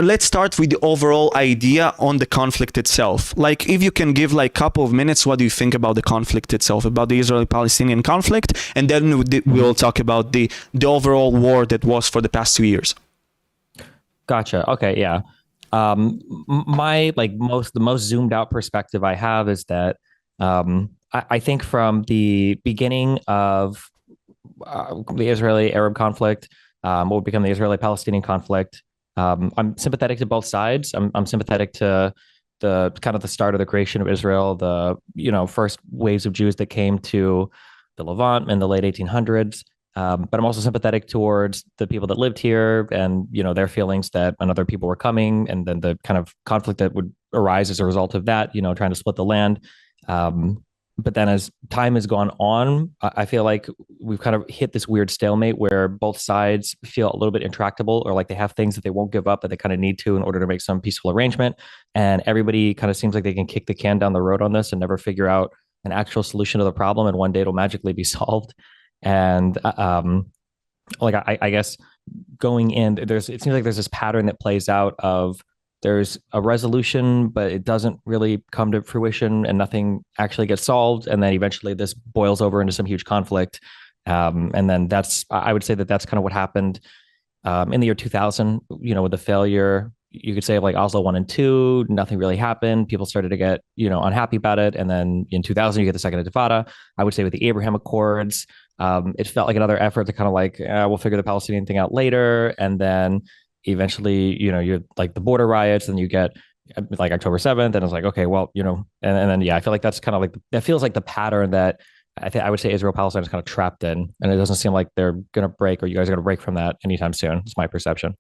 let's start with the overall idea on the conflict itself. Like, if you can give like a couple of minutes, what do you think about the conflict itself, about the Israeli-Palestinian conflict, and then we'll talk about the overall war that was for the past 2 years. Gotcha. Okay, yeah. My the most zoomed out perspective I have is that I think from the beginning of the Israeli-Arab conflict, what would become the Israeli-Palestinian conflict, I'm sympathetic to both sides. I'm sympathetic to the kind of the start of the creation of Israel, the first waves of Jews that came to the Levant in the late 1800s. But I'm also sympathetic towards the people that lived here and their feelings that other people were coming, and then the kind of conflict that would arise as a result of that. Trying to split the land. But then as time has gone on, I feel like we've kind of hit this weird stalemate where both sides feel a little bit intractable, or like they have things that they won't give up that they kind of need to in order to make some peaceful arrangement. And everybody kind of seems like they can kick the can down the road on this and never figure out an actual solution to the problem. And one day it'll magically be solved. And I guess going in, it seems like there's this pattern that plays out of there's a resolution, but it doesn't really come to fruition and nothing actually gets solved. And then eventually this boils over into some huge conflict. And then I would say that's kind of what happened in the year 2000, with the failure, you could say, of like Oslo 1 and 2, nothing really happened. People started to get, unhappy about it. And then in 2000, you get the Second Intifada. I would say with the Abraham Accords, it felt like another effort to kind of like, we'll figure the Palestinian thing out later. And then eventually, you're like the border riots, and you get like October 7th. And it's like, okay, well, and then, yeah, I feel like that's kind of like, that feels like the pattern that I would say Israel Palestine is kind of trapped in. And it doesn't seem like they're going to break, or you guys are going to break from that anytime soon. It's my perception.